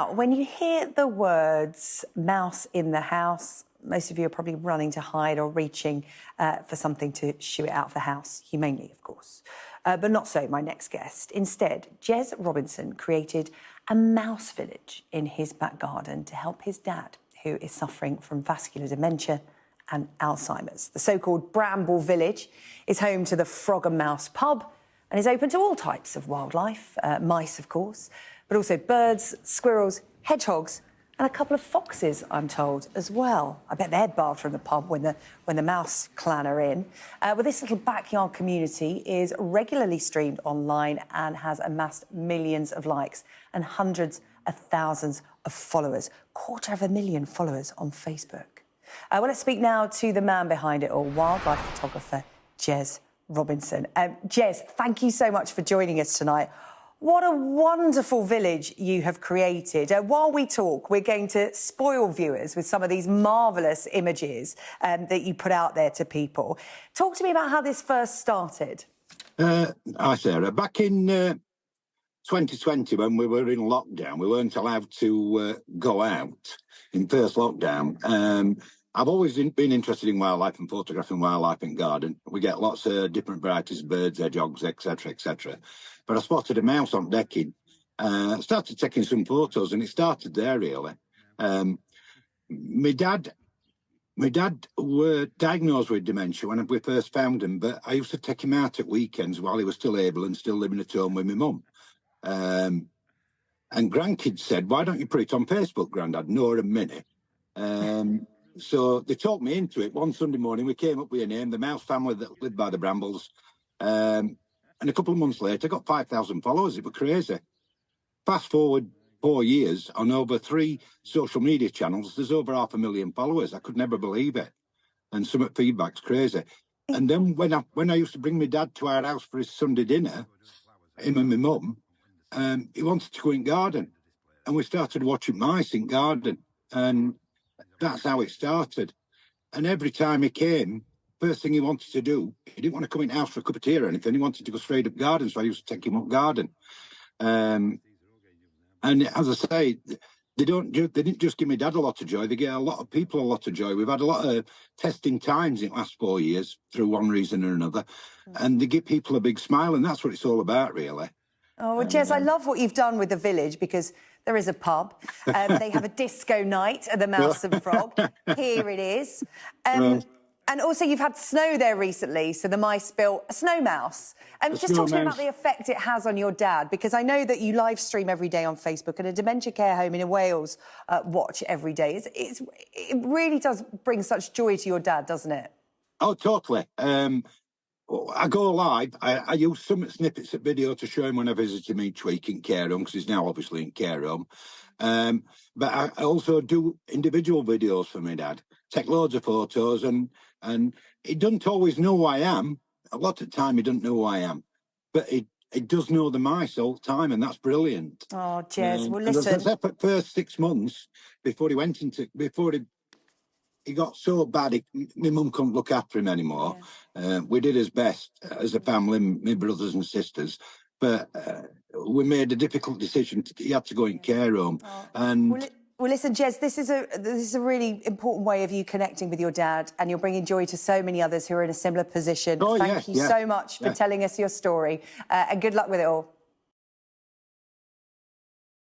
When you hear the words mouse in the house, most of you are probably running to hide or reaching for something to shoo it out of the house, humanely, of course. But not so my next guest. Instead, Jez Robinson created a mouse village in his back garden to help his dad, who is suffering from vascular dementia and Alzheimer's. The so-called Bramble Village is home to the Frog and Mouse pub and is open to all types of wildlife, mice, of course, but also birds, squirrels, hedgehogs, and a couple of foxes, I'm told, as well. I bet they'd barred from the pub when the mouse clan are in. Well, this little backyard community is regularly streamed online and has amassed millions of likes and hundreds of thousands of followers. 250,000 followers on Facebook. Well, let's speak now to the man behind it all, wildlife photographer Jez Robinson. Jez, thank you so much for joining us tonight. What a wonderful village you have created. While we talk, we're going to spoil viewers with some of these marvellous images that you put out there to people. Talk to me about how this first started. Hi, Sarah. Back in 2020, when we were in lockdown, we weren't allowed to go out in first lockdown. I've always been interested in wildlife and photographing wildlife in garden. We get lots of different varieties of birds, hedgehogs, etc., etc. But I spotted a mouse on decking, started taking some photos, and it started there, really. My dad were diagnosed with dementia when we first found him, but I used to take him out at weekends while he was still able and still living at home with my mum. And grandkids said, "Why don't you put it on Facebook, Grandad, Nora and Minnie?" So they talked me into it. One Sunday morning, we came up with a name, the Mouse Family that lived by the Brambles. And a couple of months later, I got 5,000 followers. It was crazy. Fast forward 4 years, on over 3 social media channels, there's over 500,000 followers. I could never believe it. And some of the feedback's crazy. And then when I used to bring my dad to our house for his Sunday dinner, him and my mum, he wanted to go in garden. And we started watching mice in garden. And that's how it started. And every time he came, first thing he wanted to do, he didn't want to come in the house for a cup of tea or anything. He wanted to go straight up garden, so I used to take him up garden. And as I say, they didn't just give me dad a lot of joy. They gave a lot of people a lot of joy. We've had a lot of testing times in the last 4 years through one reason or another. And they give people a big smile, and that's what it's all about, really. Oh, well, Jez, I love what you've done with the village, because there is a pub. They have a disco night at the Mouse and Frog. Here it is. And also, you've had snow there recently, so the mice built a snow mouse. Just talk to me about the effect it has on your dad, because I know that you live stream every day on Facebook, and a dementia care home in Wales watch every day. It really does bring such joy to your dad, doesn't it? Oh, totally. I go live. I use some snippets of video to show him when I visit him each week in care home, because he's now obviously in care home. But I also do individual videos for my dad. Take loads of photos, and he doesn't always know who I am. A lot of the time he doesn't know who I am. But he does know the mice all the time, and that's brilliant. Oh, Jez, well, listen. As I said, for the first 6 months, before he got so bad, my mum couldn't look after him anymore. Yeah. We did his best as a family, my brothers and sisters, but we made a difficult decision. He had to go in care home. And well, listen, Jez, this is a really important way of you connecting with your dad, and you're bringing joy to so many others who are in a similar position. Thank you so much for telling us your story, and good luck with it all.